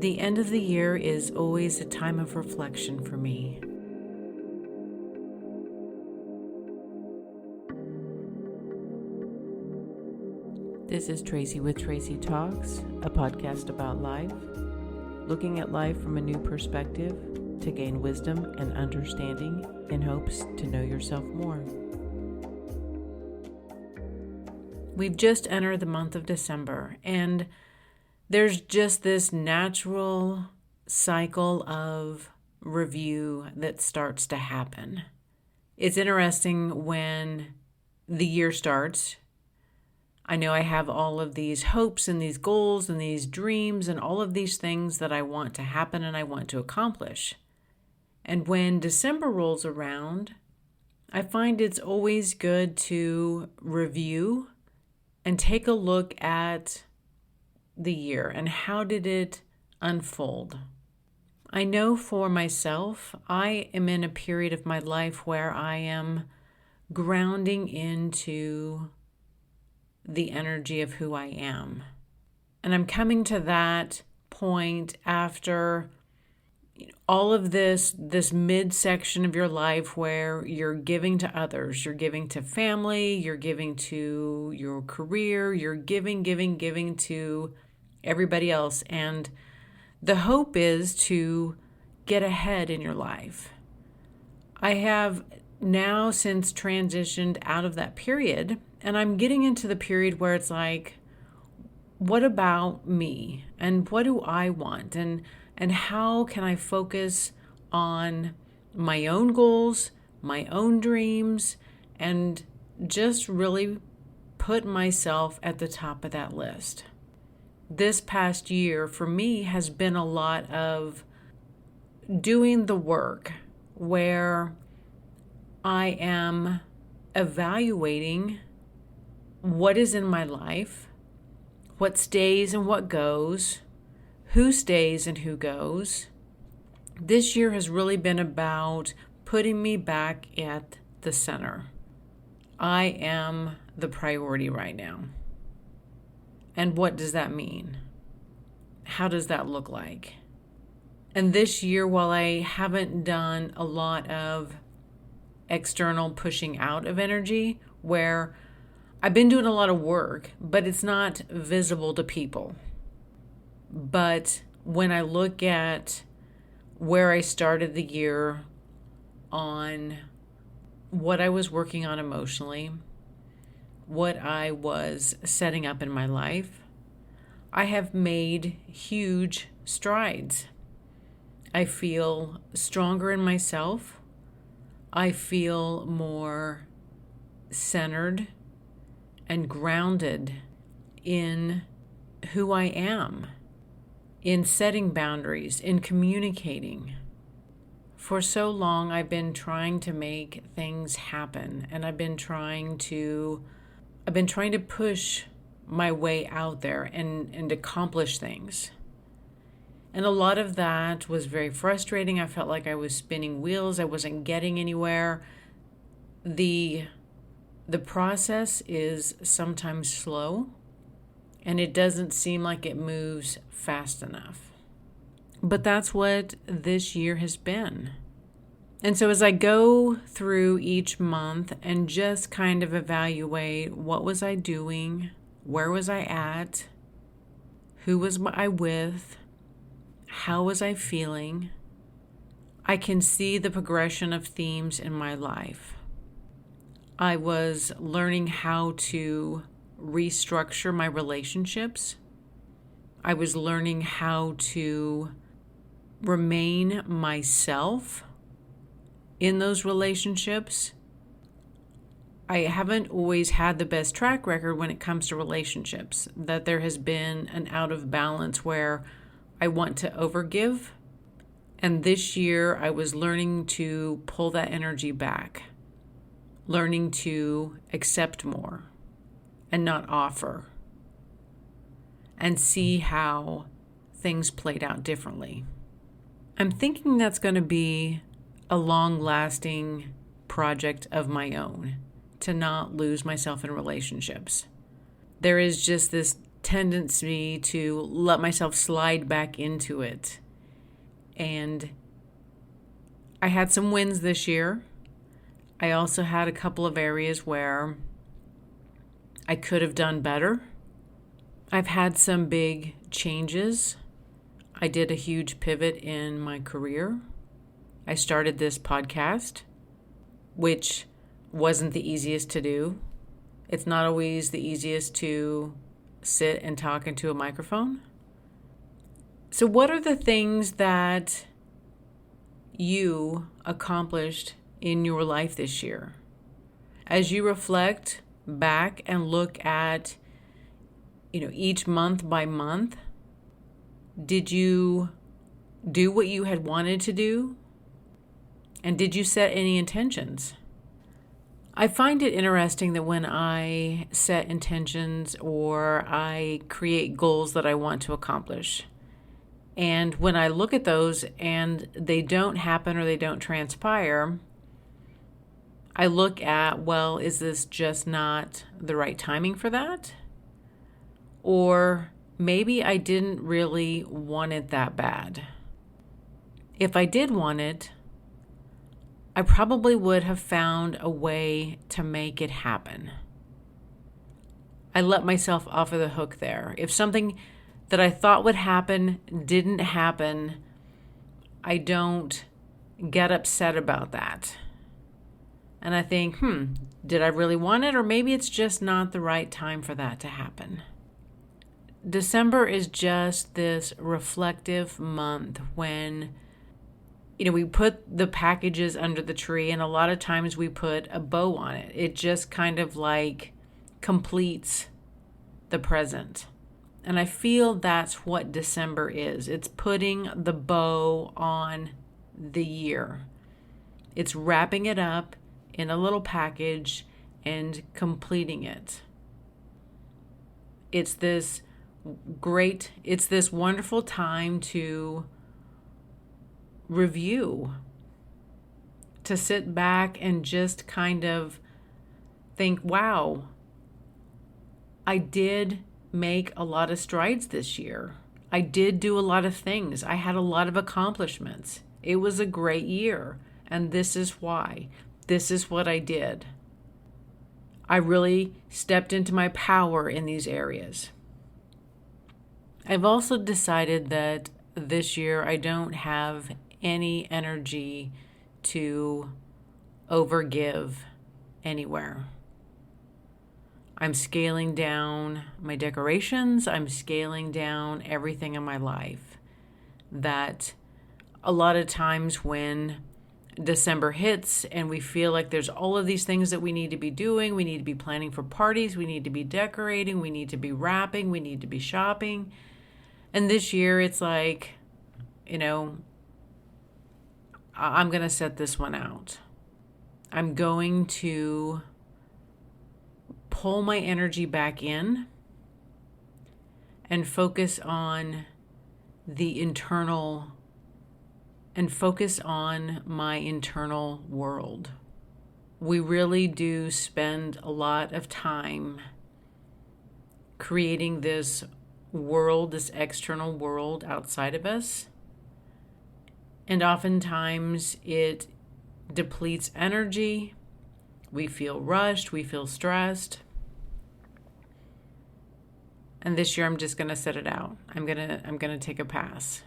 The end of the year is always a time of reflection for me. This is Tracy with Tracy Talks, a podcast about life, looking at life from a new perspective to gain wisdom and understanding in hopes to know yourself more. We've just entered the month of December, and there's just this natural cycle of review that starts to happen. It's interesting when the year starts. I know I have all of these hopes and these goals and these dreams and all of these things that I want to happen and I want to accomplish. And when December rolls around, I find it's always good to review and take a look at the year and how did it unfold. I know for myself, I am in a period of my life where I am grounding into the energy of who I am. And I'm coming to that point after all of this midsection of your life where you're giving to others, you're giving to family, you're giving to your career, you're giving to everybody else. And the hope is to get ahead in your life. I have now since transitioned out of that period, and I'm getting into the period where it's like, what about me? And what do I want? And how can I focus on my own goals, my own dreams, and just really put myself at the top of that list? This past year for me has been a lot of doing the work where I am evaluating what is in my life, what stays and what goes, who stays and who goes. This year has really been about putting me back at the center. I am the priority right now. And what does that mean? How does that look like? And this year, while I haven't done a lot of external pushing out of energy, where I've been doing a lot of work, but it's not visible to people. But when I look at where I started the year on what I was working on emotionally, what I was setting up in my life, I have made huge strides. I feel stronger in myself. I feel more centered and grounded in who I am, in setting boundaries, in communicating. For so long, I've been trying to make things happen, and I've been trying to push my way out there and accomplish things. And a lot of that was very frustrating. I felt like I was spinning wheels. I wasn't getting anywhere. The process is sometimes slow, and it doesn't seem like it moves fast enough. But that's what this year has been. And so as I go through each month and just kind of evaluate what was I doing, where was I at, who was I with, how was I feeling, I can see the progression of themes in my life. I was learning how to restructure my relationships. I was learning how to remain myself in those relationships. I haven't always had the best track record when it comes to relationships, that there has been an out of balance where I want to overgive. And this year I was learning to pull that energy back, learning to accept more and not offer, and see how things played out differently. I'm thinking that's going to be a long-lasting project of my own, to not lose myself in relationships. There is just this tendency to let myself slide back into it. And I had some wins this year. I also had a couple of areas where I could have done better. I've had some big changes. I did a huge pivot in my career. I started this podcast, which wasn't the easiest to do. It's not always the easiest to sit and talk into a microphone. So what are the things that you accomplished in your life this year? As you reflect back and look at, each month by month, did you do what you had wanted to do? And did you set any intentions? I find it interesting that when I set intentions or I create goals that I want to accomplish, and when I look at those and they don't happen or they don't transpire, I look at, well, is this just not the right timing for that? Or maybe I didn't really want it that bad. If I did want it, I probably would have found a way to make it happen. I let myself off of the hook there. If something that I thought would happen didn't happen, I don't get upset about that. And I think, did I really want it? Or maybe it's just not the right time for that to happen. December is just this reflective month when we put the packages under the tree, and a lot of times we put a bow on it. It just kind of like completes the present. And I feel that's what December is. It's putting the bow on the year. It's wrapping it up in a little package and completing it. It's this wonderful time to review, to sit back and just kind of think, wow, I did make a lot of strides this year. I did do a lot of things. I had a lot of accomplishments. It was a great year, and this is why. This is what I did. I really stepped into my power in these areas. I've also decided that this year I don't have any energy to overgive anywhere. I'm scaling down my decorations. I'm scaling down everything in my life. That a lot of times when December hits and we feel like there's all of these things that we need to be doing, we need to be planning for parties, we need to be decorating, we need to be wrapping, we need to be shopping. And this year it's like, I'm going to set this one out. I'm going to pull my energy back in and focus on the internal and focus on my internal world. We really do spend a lot of time creating this world, this external world outside of us. And oftentimes it depletes energy. We feel rushed, we feel stressed. And this year I'm just going to set it out. I'm going to take a pass.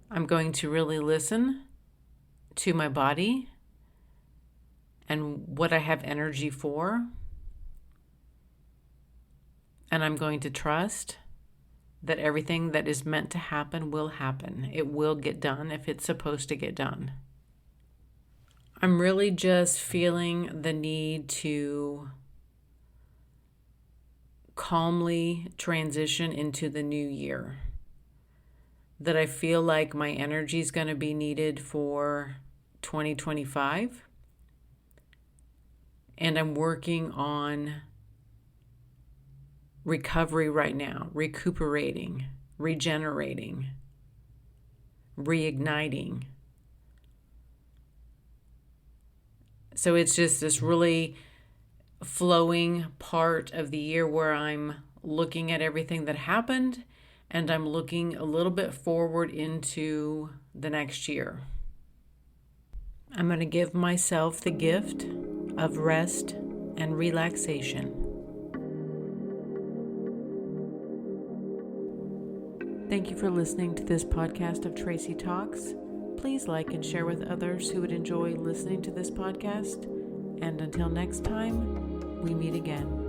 I'm going to really listen to my body and what I have energy for. And I'm going to trust that everything that is meant to happen will happen. It will get done if it's supposed to get done. I'm really just feeling the need to calmly transition into the new year. That I feel like my energy is going to be needed for 2025. And I'm working on recovery right now, recuperating, regenerating, reigniting. So it's just this really flowing part of the year where I'm looking at everything that happened and I'm looking a little bit forward into the next year. I'm going to give myself the gift of rest and relaxation. Thank you for listening to this podcast of Tracy Talks. Please like and share with others who would enjoy listening to this podcast. And until next time, we meet again.